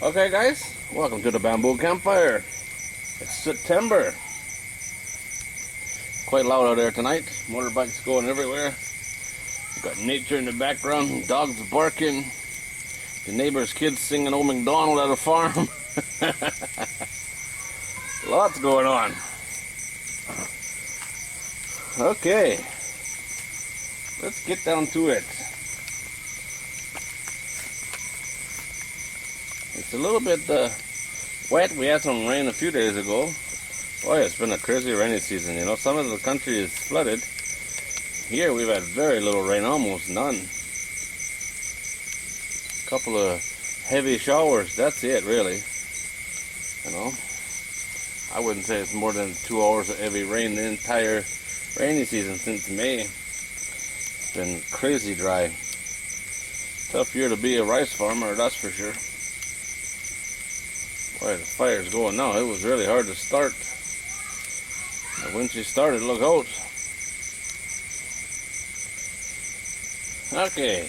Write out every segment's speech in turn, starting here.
Okay guys, welcome to the Bamboo Campfire. It's September. Quite loud out there tonight. Motorbikes going everywhere. We've got nature in the background, dogs barking, the neighbor's kids singing Old MacDonald at a farm. Lots going on. Okay, let's get down to it. It's a little bit wet. We had some rain a few days ago. Boy, it's been a crazy rainy season. You know, some of the country is flooded. Here we've had very little rain, almost none. A couple of heavy showers, that's it really. You know, I wouldn't say it's more than 2 hours of heavy rain the entire rainy season since May. It's been crazy dry. Tough year to be a rice farmer, that's for sure. Boy, the fire's going now. It was really hard to start. But when she started, look out. Okay,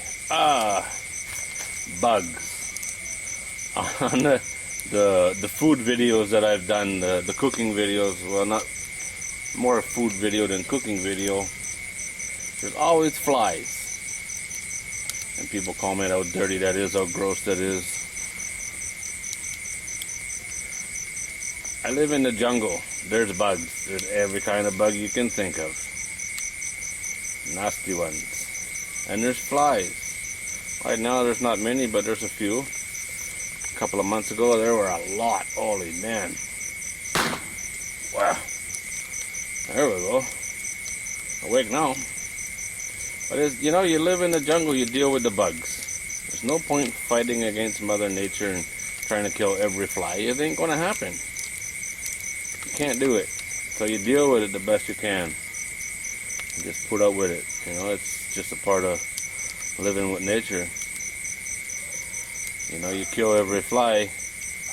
bugs. On the food videos that I've done, the cooking videos, well, not more food video than cooking video, there's always flies. And people comment how dirty that is, how gross that is. I live in the jungle. There's bugs. There's every kind of bug you can think of. Nasty ones. And there's flies. Right now there's not many, but there's a few. A couple of months ago there were a lot. Holy man. Wow. There we go. Awake now. But you know, you live in the jungle, you deal with the bugs. There's no point fighting against Mother Nature and trying to kill every fly. It ain't gonna happen. You can't do it. So you deal with it the best you can. You just put up with it. You know, it's just a part of living with nature. You know, you kill every fly,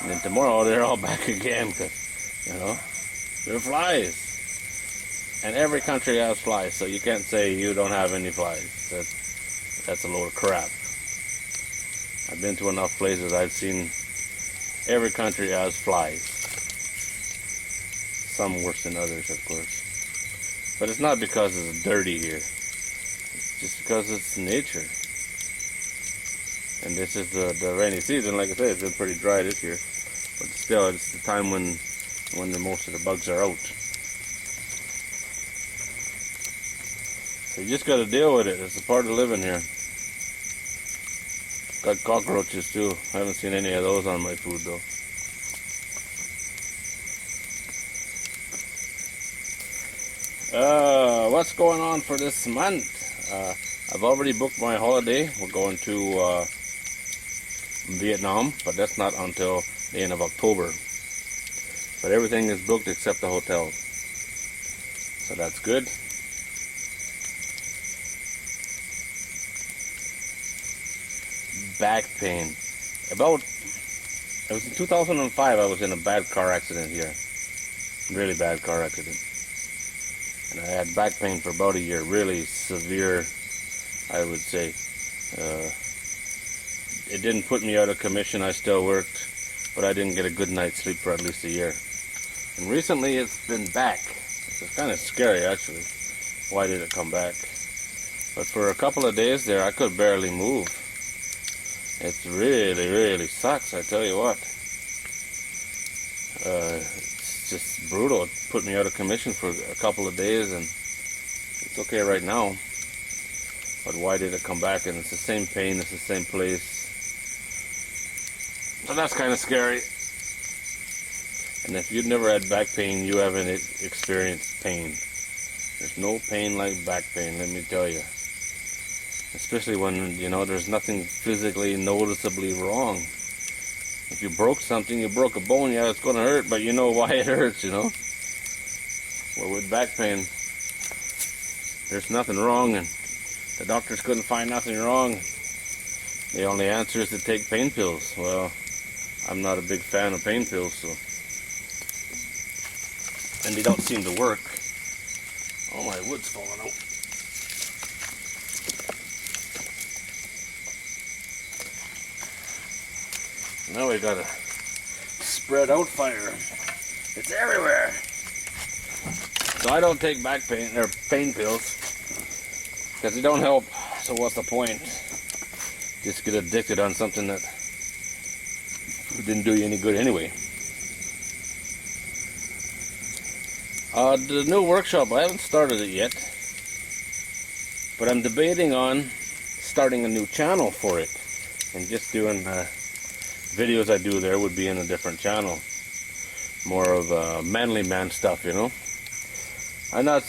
and then tomorrow they're all back again, because, you know, they're flies. And every country has flies, so you can't say you don't have any flies. That's a load of crap. I've been to enough places, I've seen every country has flies. Some worse than others, of course. But it's not because it's dirty here. It's just because it's nature. And this is the rainy season. Like I said, it's been pretty dry this year. But still, it's the time when most of the bugs are out. So you just got to deal with it. It's a part of living here. Got cockroaches too. I haven't seen any of those on my food though. What's going on for this month? I've already booked my holiday. We're going to Vietnam, but that's not until the end of October. But everything is booked except the hotel. So that's good. Back pain. It was in 2005 I was in a bad car accident here. Really bad car accident. And I had back pain for about a year, really severe, I would say. It didn't put me out of commission, I still worked, but I didn't get a good night's sleep for at least a year. And recently it's been back. It's kind of scary actually. Why did it come back? But for a couple of days there, I could barely move. It really, really sucks, I tell you what. It's just brutal. It put me out of commission for a couple of days, and it's okay right now. But why did it come back? And it's the same pain, it's the same place. So that's kind of scary. And if you've never had back pain, you haven't experienced pain. There's no pain like back pain, let me tell you. Especially when, you know, there's nothing physically noticeably wrong. If you broke something, you broke a bone, yeah, it's going to hurt, but you know why it hurts, you know. Well, with back pain, there's nothing wrong, and the doctors couldn't find nothing wrong. The only answer is to take pain pills. Well, I'm not a big fan of pain pills, so. And they don't seem to work. Oh, my wood's falling out. Now we gotta spread out fire. It's everywhere. So I don't take back pain or pain pills because they don't help. So what's the point? Just get addicted on something that didn't do you any good anyway. The new workshop, I haven't started it yet, but I'm debating on starting a new channel for it, and just doing videos I do there would be in a different channel, more of manly man stuff, you know. I'm not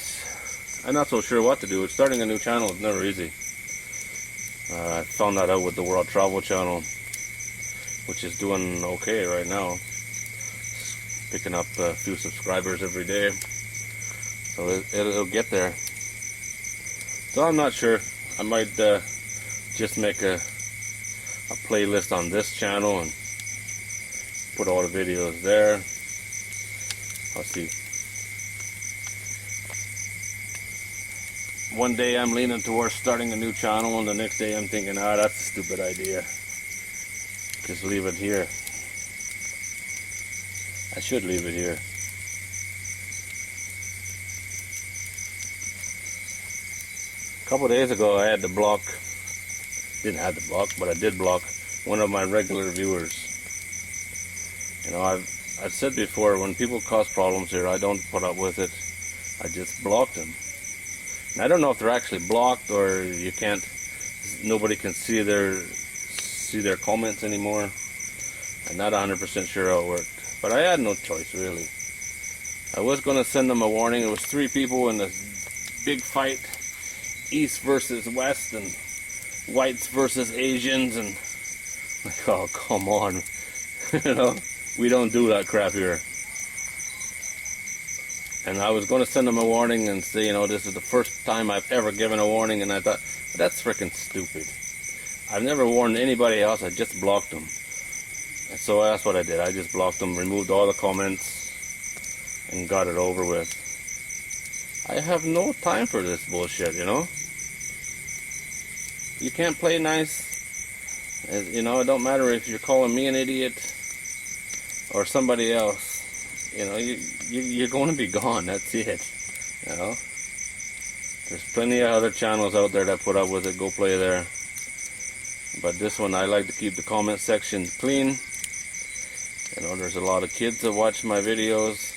so sure what to do. Starting a new channel is never easy. I found that out with the WorldTravel channel, which is doing okay right now, picking up a few subscribers every day, so it'll get there. So I'm not sure. I might just make a playlist on this channel and put all the videos there. I'll see. One day I'm leaning towards starting a new channel, and the next day I'm thinking, that's a stupid idea. Just leave it here. I should leave it here. A couple of days ago I had to block, didn't have to block, but I did block one of my regular viewers. You know, I've said before, when people cause problems here, I don't put up with it. I just block them. And I don't know if they're actually blocked or you can't, nobody can see their comments anymore. I'm not 100% sure how it worked, but I had no choice really. I was going to send them a warning. It was 3 people in this big fight, East versus West and whites versus Asians, and like, oh, come on. You know, we don't do that crap here. And I was going to send them a warning and say, you know, this is the first time I've ever given a warning, and I thought, that's freaking stupid. I've never warned anybody else, I just blocked them. And so that's what I did. I just blocked them, removed all the comments, and got it over with. I have no time for this bullshit, you know. You can't play nice. You know, it don't matter if you're calling me an idiot or somebody else. You know, you're going to be gone. That's it. You know, there's plenty of other channels out there that put up with it. Go play there. But this one, I like to keep the comment section clean. You know, there's a lot of kids that watch my videos.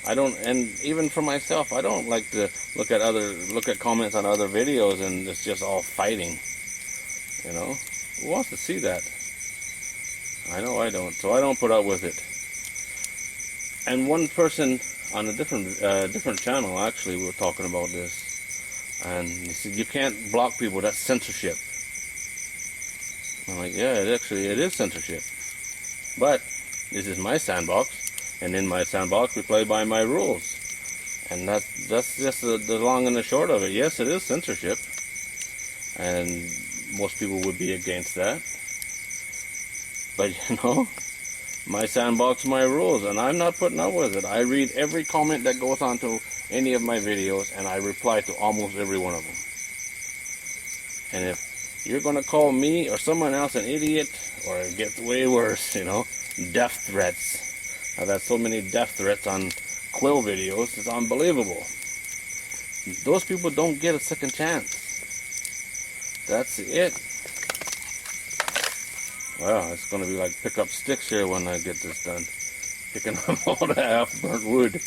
I don't, and even for myself, I don't like to look at comments on other videos and it's just all fighting. You know, who wants to see that? I know I don't. So I don't put up with it. And one person on a different channel, actually, we were talking about this, and he said, you can't block people, that's censorship. I'm like, yeah, it is censorship. But this is my sandbox, and in my sandbox we play by my rules. And that's just the long and the short of it. Yes, it is censorship, and most people would be against that. But you know, my sandbox, my rules, and I'm not putting up with it. I read every comment that goes onto any of my videos, and I reply to almost every one of them. And if you're going to call me or someone else an idiot, or it gets way worse, you know, death threats. I've had so many death threats on Quill videos, it's unbelievable. Those people don't get a second chance. That's it. Well, it's going to be like pick up sticks here when I get this done. Picking up all the half-burnt wood.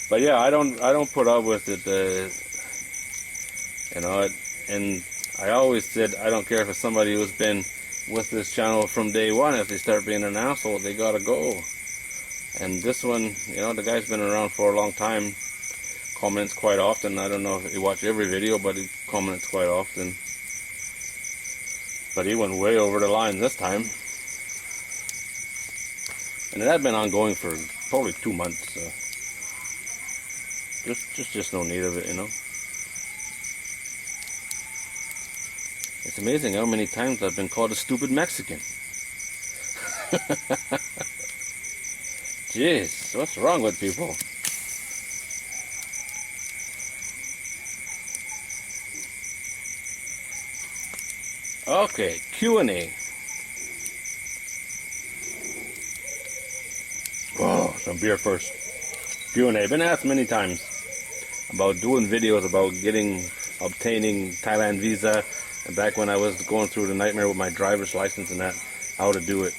But yeah, I don't put up with it. You know, and I always said I don't care if it's somebody who's been with this channel from day one. If they start being an asshole, they gotta go. And this one, you know, the guy's been around for a long time. Comments quite often. I don't know if he watched every video, but he comments quite often. But he went way over the line this time. And it had been ongoing for probably 2 months. So just no need of it, you know. It's amazing how many times I've been called a stupid Mexican. Jeez, what's wrong with people? Okay, Q&A. some beer first. Q&A. I've been asked many times about doing videos about obtaining Thailand visa, and back when I was going through the nightmare with my driver's license and that, how to do it.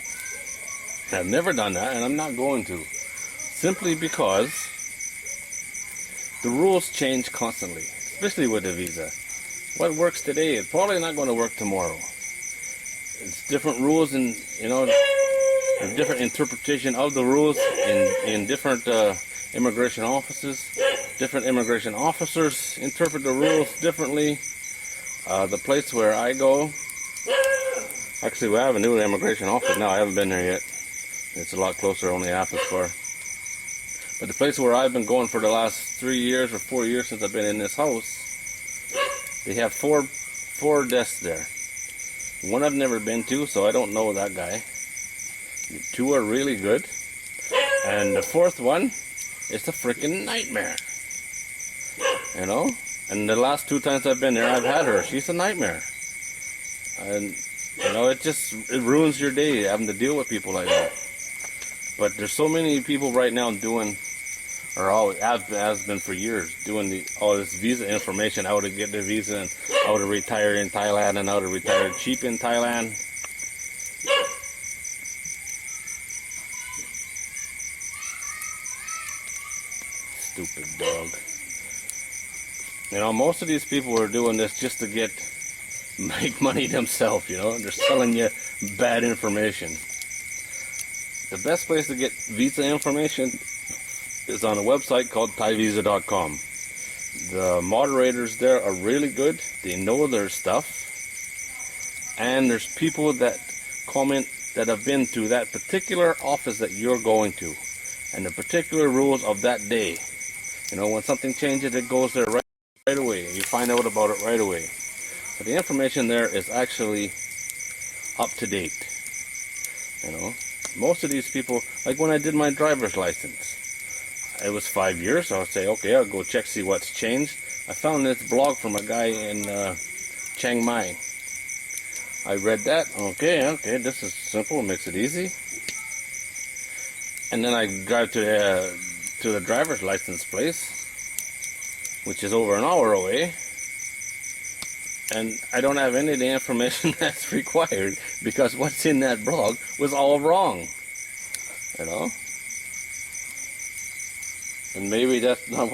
I've never done that, and I'm not going to. Simply because the rules change constantly, especially with the visa. What works today is probably not going to work tomorrow. It's different rules, and there's different interpretation of the rules in different immigration offices. Different immigration officers interpret the rules differently. The place where I go, actually we have a new immigration office now. I haven't been there yet. It's a lot closer, only half as far. But the place where I've been going for the last 3 years or 4 years since I've been in this house, they have four desks there. One I've never been to, so I don't know that guy. 2 are really good. And the 4th one is a freaking nightmare. And the last 2 times I've been there, I've had her. She's a nightmare. And, it ruins your day having to deal with people like that. But there's so many people right now doing, or always has been for years, doing all this visa information, how to get the visa and how to retire in Thailand and how to retire cheap in Thailand. Stupid dog. Most of these people are doing this just to make money themselves, They're selling you bad information. The best place to get visa information is on a website called thaivisa.com. The moderators there are really good. They know their stuff. And there's people that comment that have been to that particular office that you're going to, and the particular rules of that day. When something changes, it goes there right away. You find out about it right away. So the information there is actually up to date. Most of these people, like when I did my driver's license, it was 5 years, so I would say, okay, I'll go check, see what's changed. I found this blog from a guy in Chiang Mai. I read that. Okay, this is simple, makes it easy. And then I drive to the driver's license place, which is over an hour away, and I don't have any of the information that's required because what's in that blog was all wrong, And maybe that's not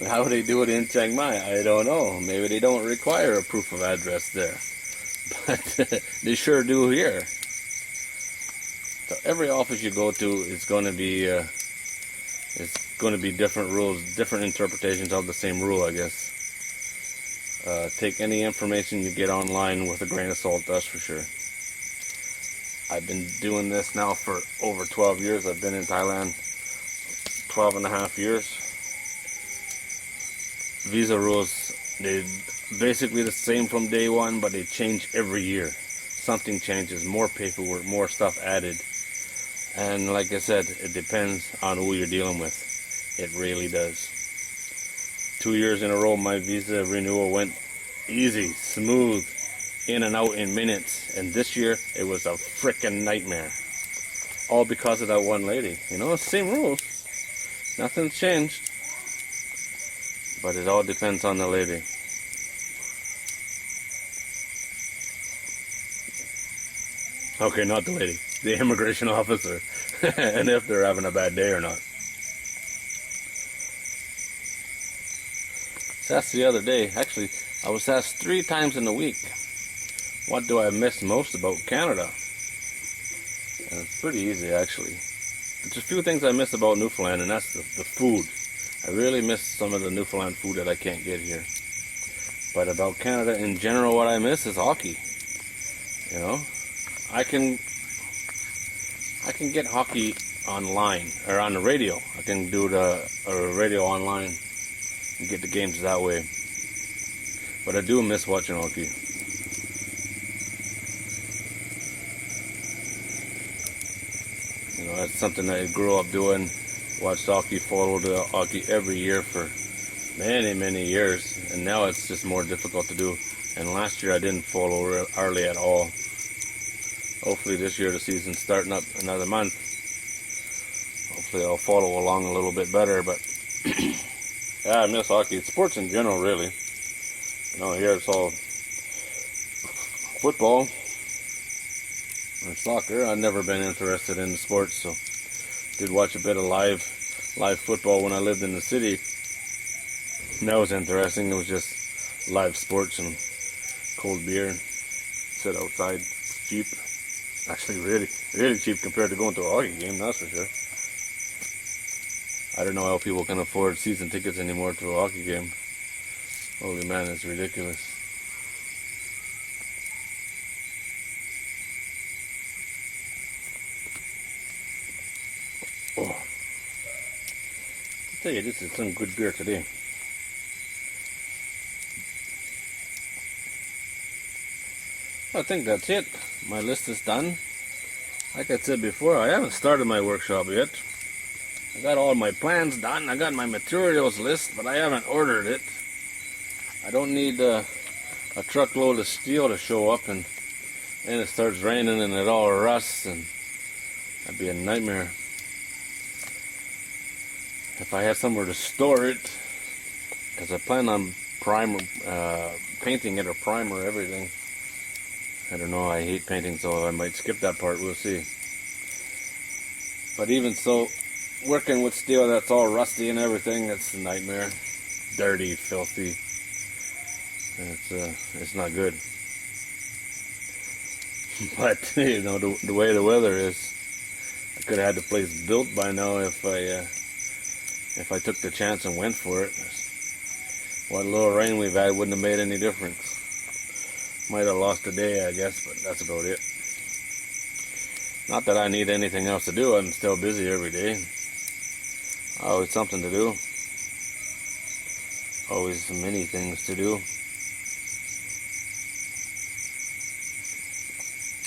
how they do it in Chiang Mai. I don't know. Maybe they don't require a proof of address there, but they sure do here. So every office you go to is going to be different rules, different interpretations of the same rule, I guess. Take any information you get online with a grain of salt, that's for sure. I've been doing this now for over 12 years. I've been in Thailand 12 and a half years. Visa rules, they're basically the same from day one, but they change every year. Something changes, more paperwork, more stuff added. And like I said, it depends on who you're dealing with. It really does. 2 years in a row, my visa renewal went easy, smooth, in and out in minutes. And this year, it was a frickin' nightmare. All because of that one lady. Same rules. Nothing's changed. But it all depends on the lady. Okay, not the lady. The immigration officer. And if they're having a bad day or not. So that's the other day. Actually, I was asked 3 times in a week, what do I miss most about Canada? And it's pretty easy, actually. There's a few things I miss about Newfoundland, and that's the food. I really miss some of the Newfoundland food that I can't get here. But about Canada in general, what I miss is hockey. I can get hockey online, or on the radio. I can do the radio online and get the games that way. But I do miss watching hockey. That's something I grew up doing. Watched hockey, followed hockey every year for many, many years. And now it's just more difficult to do. And last year I didn't follow hardly at all. Hopefully this year the season's starting up another month. hopefully I'll follow along a little bit better, but yeah, I miss hockey. Sports in general, really. You know, here it's all football or soccer. I've never been interested in sports, so did watch a bit of live football when I lived in the city. And that was interesting. It was just live sports and cold beer, sit outside, cheap. Actually, really cheap compared to going to a hockey game, that's for sure. I don't know how people can afford season tickets anymore to a hockey game. Holy man, it's ridiculous. Oh, I tell you, this is some good beer today. I think that's it. My list is done. Like I said before, I haven't started my workshop yet. I got all my plans done. I got my materials list, but I haven't ordered it. I don't need a truckload of steel to show up and then it starts raining and it all rusts, and that'd be a nightmare. If I had somewhere to store it, because I plan on painting it or primer everything. I don't know, I hate painting, so I might skip that part, we'll see. But even so, working with steel that's all rusty and everything, it's a nightmare. Dirty, filthy. It's not good. But, you know, the way the weather is, I could have had the place built by now if I took the chance and went for it. What little rain we've had wouldn't have made any difference. Might have lost a day, I guess, but that's about it. Not that I need anything else to do. I'm still busy every day. Always something to do. Always many things to do.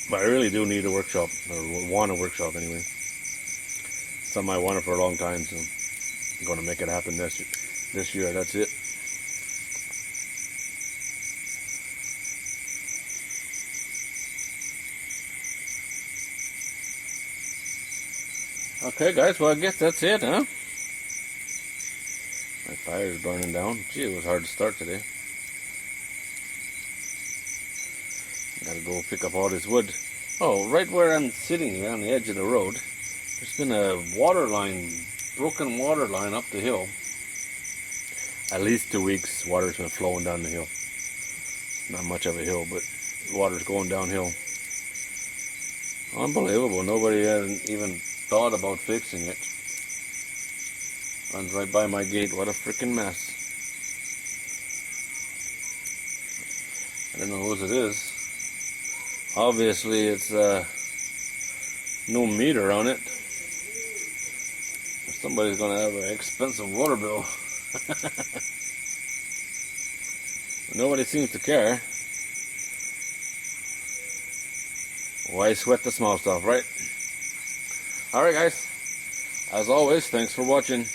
But I really do need a workshop, or want a workshop anyway. Something I wanted for a long time, so I'm going to make it happen this year. That's it. Okay, guys, well, I guess that's it, huh? My fire's burning down. Gee, it was hard to start today. Gotta go pick up all this wood. Oh, right where I'm sitting here on the edge of the road, there's been a broken water line up the hill. At least 2 weeks, water's been flowing down the hill. Not much of a hill, but water's going downhill. Unbelievable. Nobody has even thought about fixing it. Runs right by my gate. What a freaking mess. I don't know whose it is. Obviously it's no meter on it. Somebody's gonna have an expensive water bill. Nobody seems to care. Why sweat the small stuff, right? Alright guys, as always, thanks for watching.